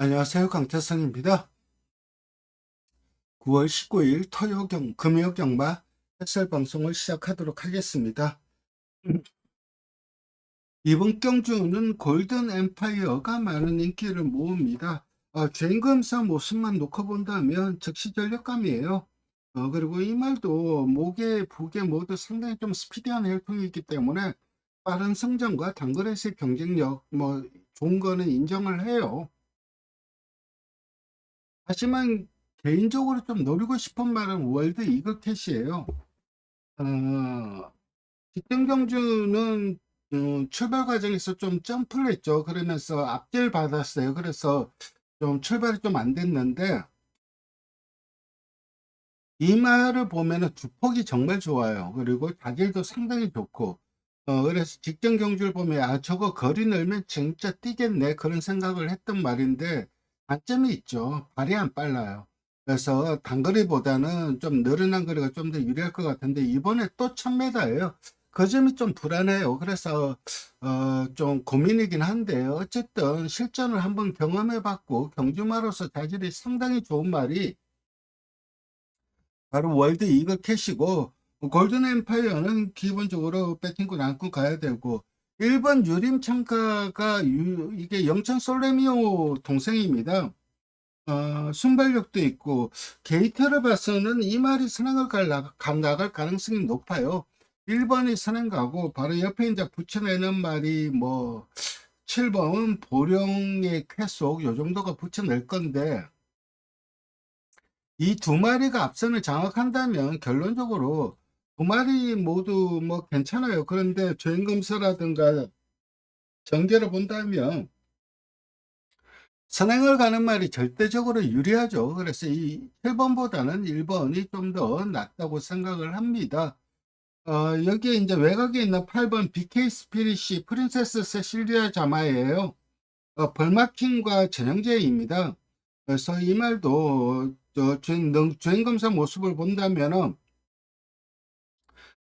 안녕하세요. 강태성입니다. 9월 19일 금요경마 햇살 방송을 시작하도록 하겠습니다. 이번 경주는 골든 엠파이어가 많은 인기를 모읍니다. 주행검사 모습만 놓고 본다면 즉시 전력감이에요. 그리고 이 말도 목에 부계 모두 상당히 좀 스피디한 혈통이기 때문에 빠른 성장과 단거리에서의 경쟁력 좋은 거는 인정을 해요. 하지만 개인적으로 좀 노리고 싶은 말은 월드 이글캣이에요. 직전 경주는 출발 과정에서 좀 점프를 했죠. 그러면서 앞질 받았어요. 그래서 좀 출발이 좀 안 됐는데 이 말을 보면은 주폭이 정말 좋아요. 그리고 자질도 상당히 좋고 그래서 직전 경주를 보면 저거 거리 늘면 진짜 뛰겠네 그런 생각을 했던 말인데 단점이 있죠. 발이 안 빨라요. 그래서 단거리보다는 좀 느른한 거리가 좀 더 유리할 것 같은데 이번에 또 1000m예요. 그 점이 좀 불안해요. 그래서 좀 고민이긴 한데 어쨌든 실전을 한번 경험해 봤고 경주마로서 자질이 상당히 좋은 말이 바로 월드 이글 캐시고 골든 엠파이어는 기본적으로 배팅권 안고 가야 되고 1번 유림 참가가 이게 영천 솔레미오 동생입니다. 순발력도 있고 게이트를 봐서는 이 말이 선행을 나갈 가능성이 높아요. 1번이 선행 가고 바로 옆에 이제 붙여내는 말이 7번 보령의 쾌속 요 정도가 붙여낼 건데 이 두 마리가 앞선을 장악한다면 결론적으로 두 마리 모두 괜찮아요. 그런데 주행검사라든가 전개를 본다면 선행을 가는 말이 절대적으로 유리하죠. 그래서 이 7번보다는 1번이 좀 더 낫다고 생각을 합니다. 여기에 이제 외곽에 있는 8번 BK 스피릿이 프린세스 세실리아 자마예요. 벌마킹과 전형제입니다. 그래서 이 말도 주행검사 모습을 본다면은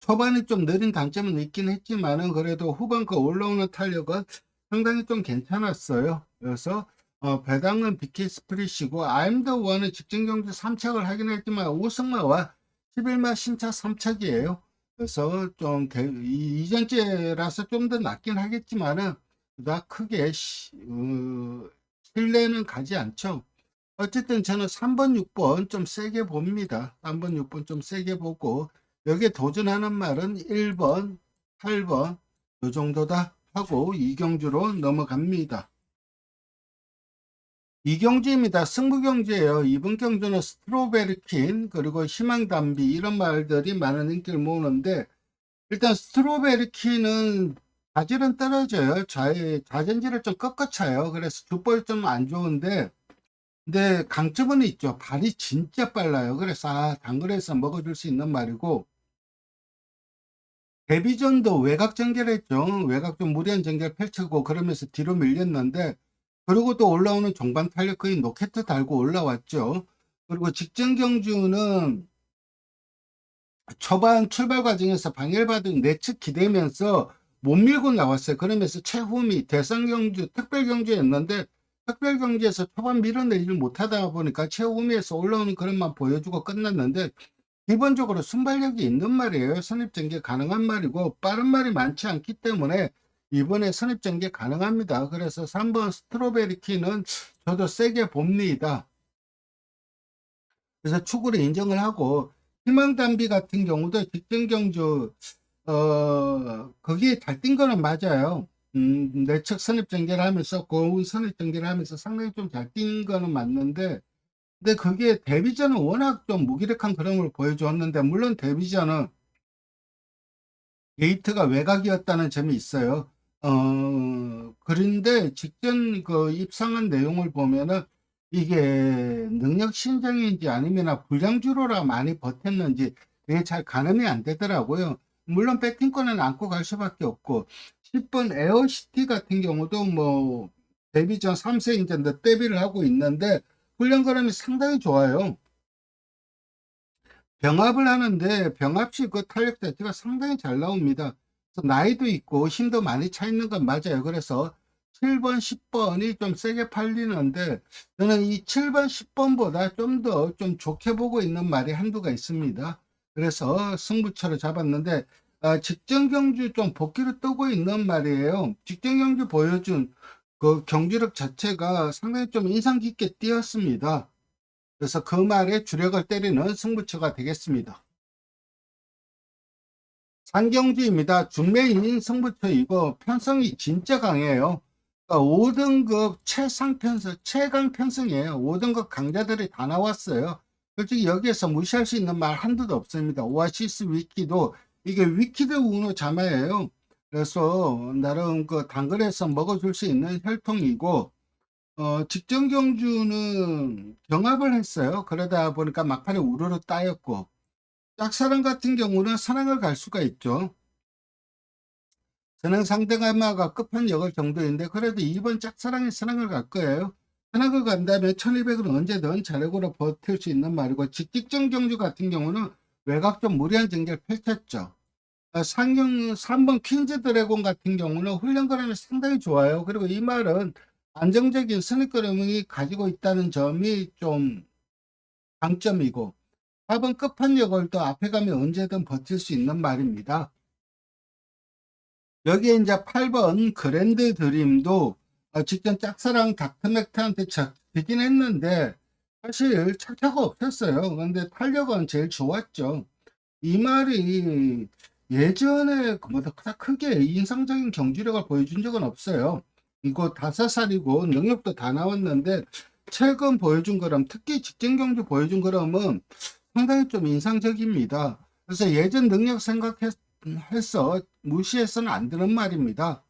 초반에 좀 느린 단점은 있긴 했지만은 그래도 후반 그 올라오는 탄력은 상당히 좀 괜찮았어요. 그래서 배당은 BK 스프릿이고 I'm the one은 직전 경주 3착을 하긴 했지만 우승마와 11마 신차 3착이에요. 그래서 좀 이전째라서 좀 더 낫긴 하겠지만은 나 크게 신뢰는 가지 않죠. 어쨌든 저는 3번, 6번 좀 세게 봅니다. 3번, 6번 좀 세게 보고 여기에 도전하는 말은 1번, 8번 요 정도다 하고 이경주로 넘어갑니다. 이경주입니다. 승부경주예요. 이번 경주는 스트로베리킨 그리고 희망담비 이런 말들이 많은 인기를 모으는데 일단 스트로베리킨은 자질은 떨어져요. 자전지를 좀 꺾어차요. 그래서 주법이 좀 안 좋은데 근데 강점은 있죠. 발이 진짜 빨라요. 그래서 단거리에서 먹어줄 수 있는 말이고 데뷔전도 외곽 전개했죠. 외곽 좀 무리한 전개를 펼치고 그러면서 뒤로 밀렸는데 그리고 또 올라오는 종반 탄력 거의 로켓 달고 올라왔죠. 그리고 직전 경주는 초반 출발 과정에서 방해받은 내측 기대면서 못 밀고 나왔어요. 그러면서 최후미 대선 경주 특별 경주였는데 특별 경주에서 초반 밀어내지를 못하다 보니까 최후미에서 올라오는 그런만 보여주고 끝났는데 기본적으로 순발력이 있는 말이에요. 선입전개 가능한 말이고 빠른 말이 많지 않기 때문에 이번에 선입전개 가능합니다. 그래서 3번 스트로베리 키는 저도 세게 봅니다. 그래서 축으로 인정을 하고 희망담비 같은 경우도 직전 경주 거기에 잘 뛴 거는 맞아요. 내측 선입전개를 하면서 고운 선입전개를 하면서 상당히 좀 잘 뛴 거는 맞는데 근데 그게 데뷔전은 워낙 좀 무기력한 그런 걸 보여줬는데 물론 데뷔전은 게이트가 외곽이었다는 점이 있어요. 그런데 직전 그 입상한 내용을 보면은 이게 능력 신장인지 아니면 불량주로라 많이 버텼는지 되게 잘 가늠이 안 되더라고요. 물론 배팅권은 안고 갈 수밖에 없고 10번 에어시티 같은 경우도 데뷔 전 3세 이제 데뷔를 하고 있는데 훈련 거름이 상당히 좋아요. 병합을 하는데 병합시 그 탄력 자체가 상당히 잘 나옵니다. 그래서 나이도 있고 힘도 많이 차 있는 건 맞아요. 그래서 7번, 10번이 좀 세게 팔리는데 저는 이 7번, 10번보다 좀 더 좀 좋게 보고 있는 말이 한두가 있습니다. 그래서 승부처를 잡았는데 직전 경주 좀 복귀를 뜨고 있는 말이에요. 직전 경주 보여준 그 경주력 자체가 상당히 좀 인상 깊게 띄었습니다. 그래서 그 말에 주력을 때리는 승부처가 되겠습니다. 상경주입니다. 중매인 승부처이고 편성이 진짜 강해요. 그러니까 5등급 최상 편성, 최강 편성이에요. 5등급 강자들이 다 나왔어요. 솔직히 여기에서 무시할 수 있는 말 한두도 없습니다. 오아시스 위키도 이게 위키드 우노 자마예요. 그래서 나름 그 당근에서 먹어줄 수 있는 혈통이고 직전 경주는 경합을 했어요. 그러다 보니까 막판에 우르르 따였고 짝사랑 같은 경우는 선행을 갈 수가 있죠. 선행 상대가마가 끝판역을 정도인데 그래도 이번 짝사랑이 선행을 갈 거예요. 선행을 간다면 1200은 언제든 자력으로 버틸 수 있는 말이고 직직전 경주 같은 경우는 외곽 좀 무리한 전개를 펼쳤죠. 상경 3번 퀸즈 드래곤 같은 경우는 훈련 거람이 상당히 좋아요. 그리고 이 말은 안정적인 선입거름이 가지고 있다는 점이 좀 장점이고 4번 끝판역을 또 앞에 가면 언제든 버틸 수 있는 말입니다. 여기에 이제 8번 그랜드 드림도 직전 짝사랑 닥터맥트한테 지긴 했는데 사실 차차가 없었어요. 근데 탄력은 제일 좋았죠. 이 말이 예전에 그보다 크게 인상적인 경주력을 보여준 적은 없어요. 이거 5살이고 능력도 다 나왔는데 최근 보여준 거람, 특히 직전 경주 보여준 거람은 상당히 좀 인상적입니다. 그래서 예전 능력 생각해서 무시해서는 안 되는 말입니다.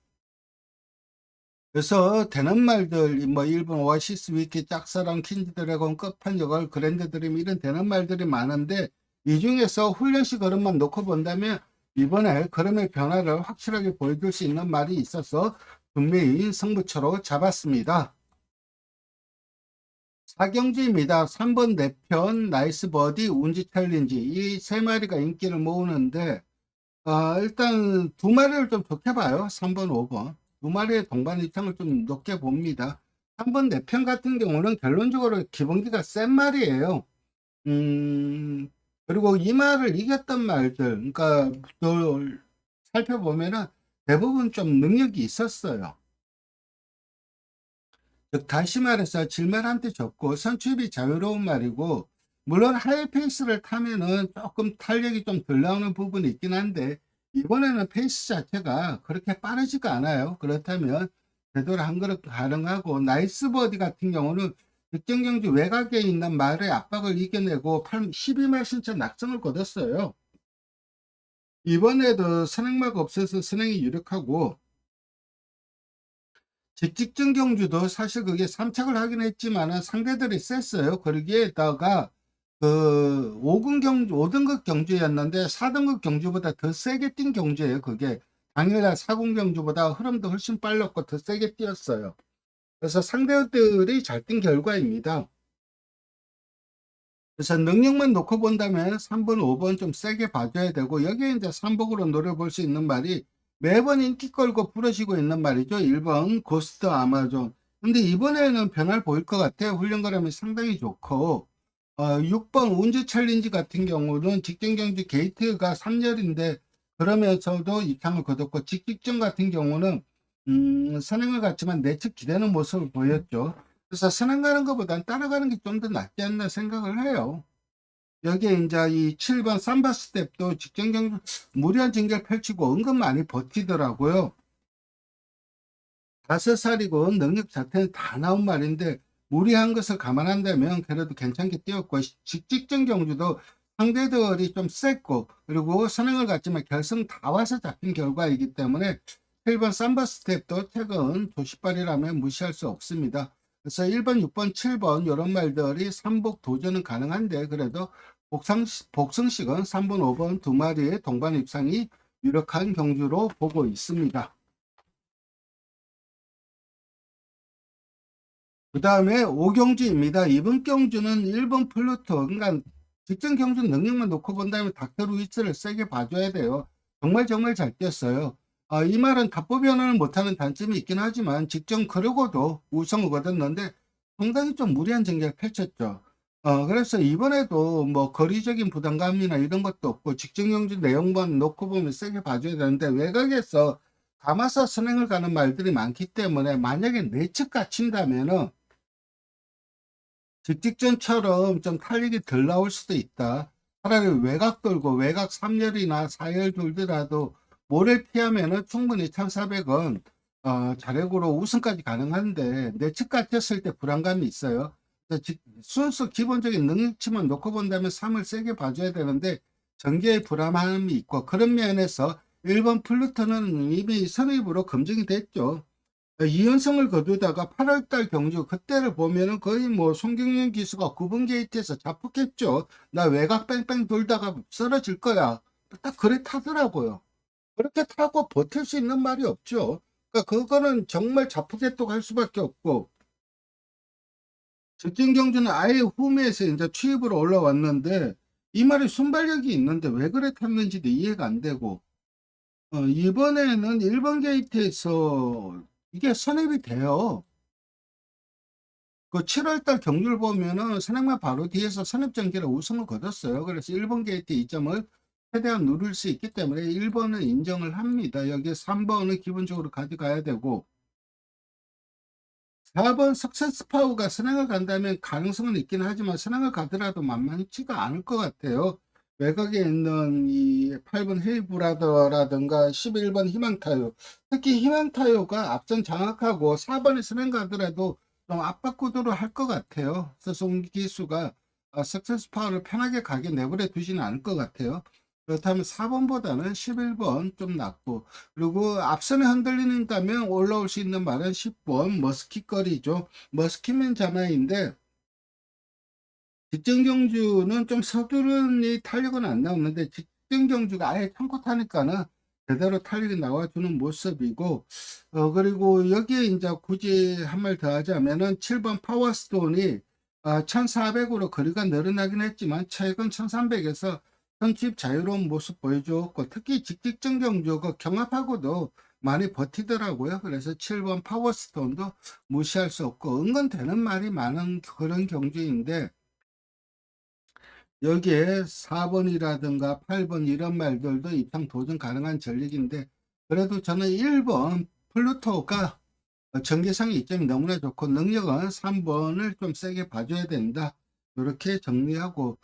그래서 되는 말들, 뭐 일본 오아시스 위키, 짝사랑, 퀸즈 드래곤, 끝판역을 그랜드 드림 이런 되는 말들이 많은데 이 중에서 훈련식 걸음만 놓고 본다면 이번에 걸음의 변화를 확실하게 보여줄 수 있는 말이 있어서 분명히 승부처로 잡았습니다. 사경주입니다. 3번 내편, 나이스 버디, 운지 챌린지 이 세 마리가 인기를 모으는데 일단 두 마리를 좀 좋게 봐요. 3번, 5번. 두 마리의 동반 입장을 좀 높게 봅니다. 3번 내편 같은 경우는 결론적으로 기본기가 센 말이에요. 그리고 이 말을 이겼던 말들, 그러니까 또 살펴보면은 대부분 좀 능력이 있었어요. 즉 다시 말해서 질말한테 적고 선출이 자유로운 말이고 물론 하이페이스를 타면은 조금 탄력이 좀 덜 나오는 부분이 있긴 한데 이번에는 페이스 자체가 그렇게 빠르지가 않아요. 그렇다면 되도록 한 그릇 가능하고 나이스 버디 같은 경우는 직전 경주 외곽에 있는 말의 압박을 이겨내고 12말 신차 낙성을 거뒀어요. 이번에도 선행마가 없어서 선행이 유력하고 직직전 경주도 사실 그게 3착을 하긴 했지만은 상대들이 셌어요. 거기에다가 그 5등급 경주였는데 4등급 경주보다 더 세게 뛴 경주예요. 그게 당일날 4군 경주보다 흐름도 훨씬 빨랐고 더 세게 뛰었어요. 그래서 상대들이 잘 뛴 결과입니다. 그래서 능력만 놓고 본다면 3번, 5번 좀 세게 봐줘야 되고 여기에 이제 3복으로 노려볼 수 있는 말이 매번 인기 끌고 부러지고 있는 말이죠. 1번 고스트 아마존. 근데 이번에는 변화를 보일 것 같아요. 훈련가람이 상당히 좋고 6번 운주 챌린지 같은 경우는 직전 경주 게이트가 3열인데 그러면서도 이상을 거뒀고 직직전 같은 경우는 선행을 갔지만 내측 기대는 모습을 보였죠. 그래서 선행가는 것보단 따라가는 게 좀 더 낫지 않나 생각을 해요. 여기에 이제 이 7번 삼바 스텝도 직전 경주 무리한 전개를 펼치고 은근 많이 버티더라고요. 5살이고 능력 자체는 다 나온 말인데 무리한 것을 감안한다면 그래도 괜찮게 뛰었고 직직전 경주도 상대들이 좀 셌고 그리고 선행을 갔지만 결승 다 와서 잡힌 결과이기 때문에 7번 삼바 스텝도 최근 조시발이라면 무시할 수 없습니다. 그래서 1번, 6번, 7번 이런 말들이 3복 도전은 가능한데 그래도 복승식은 3번, 5번 두 마리의 동반 입상이 유력한 경주로 보고 있습니다. 그 다음에 5경주입니다. 이번 경주는 1번 플루토, 그러니까 직전 경주 능력만 놓고 본다면 닥터 루이스를 세게 봐줘야 돼요. 정말 잘 뛰었어요. 이 말은 답보 변화를 못하는 단점이 있긴 하지만 직전 그러고도 우승을 거뒀는데 상당히 좀 무리한 전개를 펼쳤죠. 그래서 이번에도 뭐 거리적인 부담감이나 이런 것도 없고 직전 경주 내용만 놓고 보면 세게 봐줘야 되는데 외곽에서 감아서 선행을 가는 말들이 많기 때문에 만약에 내측 갇힌다면은 직직전처럼 좀 탄력이 덜 나올 수도 있다. 차라리 외곽 돌고 외곽 3열이나 4열 돌더라도 모를 피하면은 충분히 1400원 자력으로 우승까지 가능한데 내측 갇혔을 때 불안감이 있어요. 순수 기본적인 능력치만 놓고 본다면 3을 세게 봐줘야 되는데 전개의 불안함이 있고 그런 면에서 1번 플루토는 이미 선입으로 검증이 됐죠. 2연승을 거두다가 8월달 경주 그때를 보면은 거의 뭐 송경련 기수가 9번 게이트에서 자폭했죠. 나 외곽 뺑뺑 돌다가 쓰러질 거야. 딱 그래 타더라고요. 그렇게 타고 버틸 수 있는 말이 없죠. 그러니까 그거는 정말 자폭했다고 할 수밖에 없고 직전 경주는 아예 홈에서 이제 취입으로 올라왔는데 이 말이 순발력이 있는데 왜 그래 탔는지도 이해가 안 되고 이번에는 1번 게이트에서 이게 선입이 돼요. 그 7월달 경주를 보면은 선행만 바로 뒤에서 선입전개로 우승을 거뒀어요. 그래서 1번 게이트 2점을 최대한 누릴 수 있기 때문에 1번은 인정을 합니다. 여기 3번은 기본적으로 가져가야 되고 4번 석세스 파워가 선행을 간다면 가능성은 있긴 하지만 선행을 가더라도 만만치가 않을 것 같아요. 외곽에 있는 이 8번 헤이브라더라든가 11번 희망타요. 특히 희망타요가 앞선 장악하고 4번에 선행 가더라도 좀 압박 구도로 할 것 같아요. 서송 기수가 석세스 파워를 편하게 가게 내버려 두지는 않을 것 같아요. 그렇다면 4번보다는 11번 좀 낫고 그리고 앞선에 흔들린다면 올라올 수 있는 말은 10번 머스킷거리죠. 머스킷맨 자마인데 직전 경주는 좀 서두르니 탄력은 안 나오는데 직전 경주가 아예 참고 타니까는 제대로 탄력이 나와주는 모습이고 그리고 여기에 이제 굳이 한 말 더 하자면은 7번 파워스톤이 1400으로 거리가 늘어나긴 했지만 최근 1300에서 선취입 자유로운 모습 보여주었고 특히 직직전 경주 그 경합하고도 많이 버티더라고요. 그래서 7번 파워스톤도 무시할 수 없고 은근 되는 말이 많은 그런 경주인데 여기에 4번이라든가 8번 이런 말들도 입상 도전 가능한 전력인데 그래도 저는 1번 플루토가 전개상의 이점이 너무나 좋고 능력은 3번을 좀 세게 봐줘야 된다. 이렇게 정리하고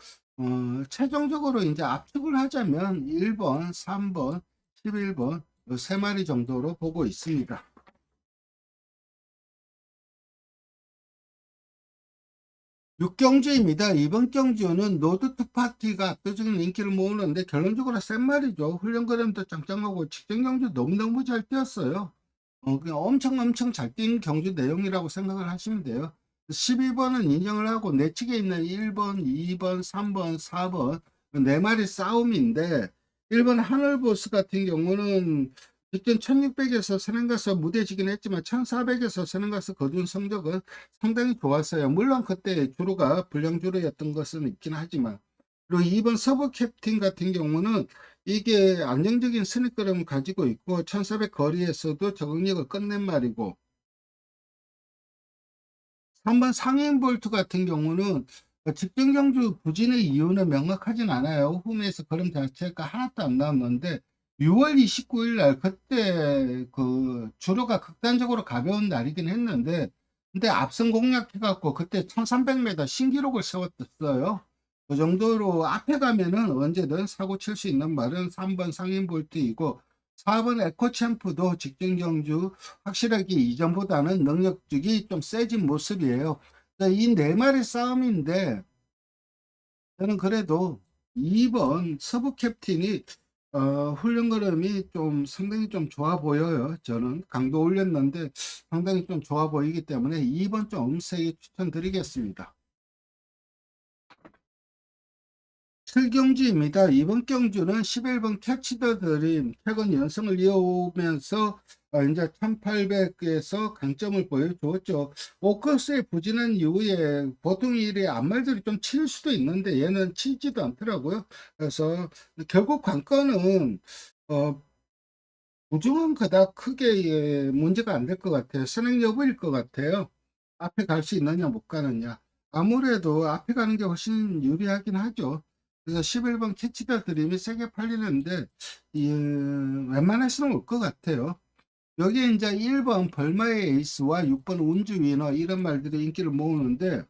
최종적으로 이제 압축을 하자면 1번, 3번, 11번 요 세 마리 정도로 보고 있습니다. 6경주입니다. 이번 경주는 노드 투 파티가 압도적인 인기를 모으는데 결론적으로 센 말이죠. 훈련거림도 짱짱하고 직전 경주 너무너무 잘 뛰었어요. 그냥 엄청 잘 뛴 경주 내용이라고 생각을 하시면 돼요. 12번은 인정을 하고 내측에 있는 1번, 2번, 3번, 4번 네 마리 싸움인데 1번 하늘보스 같은 경우는 직전 1600에서 선행가서 무대지긴 했지만 1400에서 선행가서 거둔 성적은 상당히 좋았어요. 물론 그때 주로가 불량주로였던 것은 있긴 하지만 그리고 2번 서브 캡틴 같은 경우는 이게 안정적인 스니커름을 가지고 있고 1400 거리에서도 적응력을 끝낸 말이고 3번 상해인 볼트 같은 경우는 직전 경주 부진의 이유는 명확하진 않아요. 홈에서 걸음 자체가 하나도 안 나왔는데 6월 29일 날 그때 그 주로가 극단적으로 가벼운 날이긴 했는데 근데 앞선 공략해 갖고 그때 1300m 신기록을 세웠었어요. 그 정도로 앞에 가면은 언제든 사고 칠 수 있는 말은 3번 상인 볼트이고 4번 에코챔프도 직전 경주 확실하게 이전보다는 능력적이 좀 세진 모습이에요. 이 네 마리 싸움인데 저는 그래도 2번 서브 캡틴이 훈련 걸음이 좀 상당히 좀 좋아 보여요. 저는 강도 올렸는데 상당히 좀 좋아 보이기 때문에 2번 좀 세게 추천드리겠습니다. 7경주입니다. 이번 경주는 11번 캐치 더 드림 최근 연승을 이어오면서 이제 1800에서 강점을 보여주었죠. 오커스의 부진한 이후에 보통 일이 앞말들이 좀 칠 수도 있는데 얘는 치지도 않더라고요. 그래서 결국 관건은 어, 부중은 그닥 크게 문제가 안 될 것 같아요. 선행 여부일 것 같아요. 앞에 갈 수 있느냐 못 가느냐. 아무래도 앞에 가는 게 훨씬 유리하긴 하죠. 그래서 11번 캐치더 드림이 세게 팔리는데 웬만해서는 올 것 같아요. 여기에 이제 1번 벌마의 에이스와 6번 운주 위너 이런 말들이 인기를 모으는데,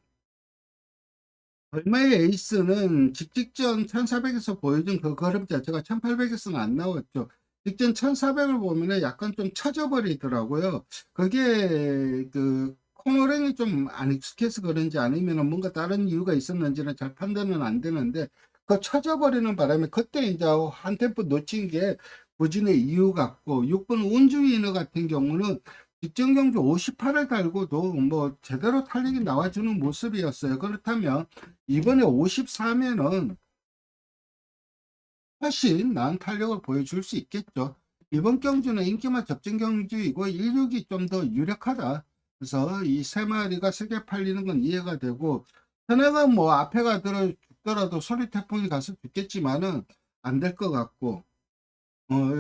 벌마의 에이스는 직전 1400에서 보여준 그 걸음 자체가 1800에서는 안 나왔죠. 직전 1400을 보면은 약간 좀 처져 버리더라고요. 그게 그 코너링이 좀 안 익숙해서 그런지 아니면은 뭔가 다른 이유가 있었는지는 잘 판단은 안 되는데, 그 처져 버리는 바람에 그때 이제 한 템포 놓친 게 부진의 이유 같고, 6번 운주위너 같은 경우는 직전 경주 58을 달고도 뭐 제대로 탄력이 나와주는 모습이었어요. 그렇다면 이번에 54면은 훨씬 나은 탄력을 보여줄 수 있겠죠. 이번 경주는 인기만 접전 경주이고 16이 좀 더 유력하다. 그래서 이 세 마리가 세게 팔리는 건 이해가 되고, 현행은 뭐 앞에가 들어 죽더라도 소리 태풍이 가서 죽겠지만은 안 될 것 같고,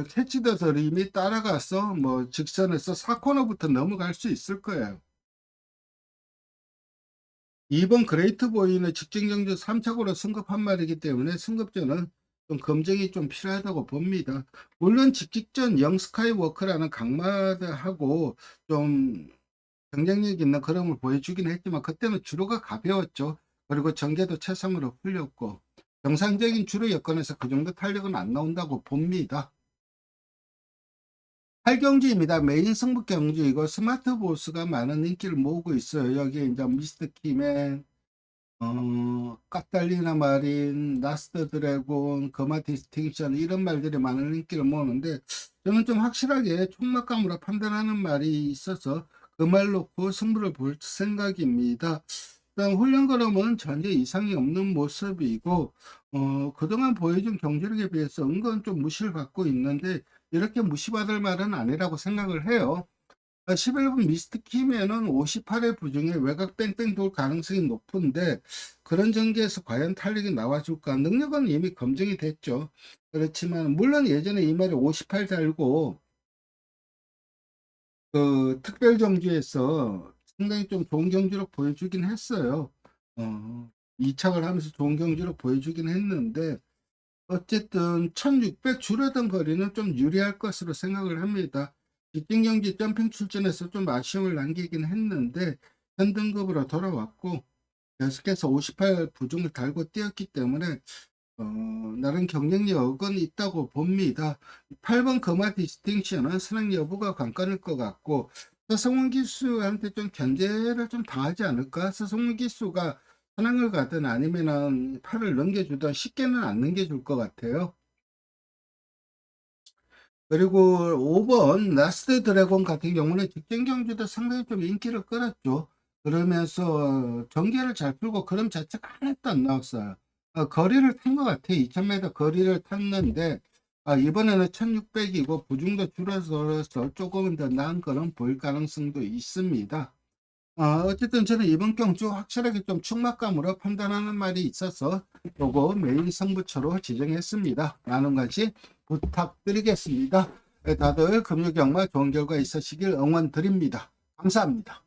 캐치더 드림이 따라가서 뭐 직선에서 4코너부터 넘어갈 수 있을 거예요. 2번 그레이트 보이는 직전 경주 3착으로 승급한 말이기 때문에 승급전은 좀 검증이 좀 필요하다고 봅니다. 물론 직전 영 스카이워크라는 강마드하고 좀 경쟁력 있는 그림을 보여주긴 했지만 그때는 주로가 가벼웠죠. 그리고 전개도 최상으로 풀렸고, 정상적인 주로 여건에서 그 정도 탄력은 안 나온다고 봅니다. 8경주입니다. 메인 승부 경주이고 스마트 보스가 많은 인기를 모으고 있어요. 여기 이제 미스터 키맨, 카탈리나 마린, 라스트 드래곤, 거마 디스팅션 이런 말들이 많은 인기를 모으는데, 저는 좀 확실하게 총막감으로 판단하는 말이 있어서 그 말 놓고 승부를 볼 생각입니다. 일단 훈련 걸음은 전혀 이상이 없는 모습이고, 그동안 보여준 경기력에 비해서 은근 좀 무시를 받고 있는데, 이렇게 무시받을 말은 아니라고 생각을 해요. 11번 미스트 키면은 58의 부중에 외곽 뺑뺑 돌 가능성이 높은데, 그런 전개에서 과연 탄력이 나와줄까? 능력은 이미 검증이 됐죠. 그렇지만 물론 예전에 이 말이 58 달고 그 특별 경주에서 상당히 좀 좋은 경주력 보여주긴 했어요. 2착을 하면서 좋은 경주력 보여주긴 했는데, 어쨌든 1600 줄어든 거리는 좀 유리할 것으로 생각을 합니다. 직진 경기 점핑 출전에서 좀 아쉬움을 남기긴 했는데 현 등급으로 돌아왔고, 계속해서 58 부중을 달고 뛰었기 때문에 나름 경쟁력은 있다고 봅니다. 8번 거마 디스팅션은 선행 여부가 관건일 것 같고, 서성훈 기수한테 좀 견제를 좀 당하지 않을까? 서성훈 기수가 선행을 가든 아니면은 팔을 넘겨주든 쉽게는 안 넘겨줄 것 같아요. 그리고 5번 라스트 드래곤 같은 경우는 직전 경주도 상당히 좀 인기를 끌었죠. 그러면서 전개를 잘 풀고 그럼 자체가 하나도 안 나왔어요. 거리를 탄 것 같아요. 2000m 거리를 탔는데, 이번에는 1600이고 부중도 줄어서 조금 더 나은 거는 보일 가능성도 있습니다. 어쨌든 저는 이번 경주 확실하게 좀 축막감으로 판단하는 말이 있어서 요거 메인 승부처로 지정했습니다. 많은 관심 부탁드리겠습니다. 다들 금요경마 좋은 결과 있으시길 응원드립니다. 감사합니다.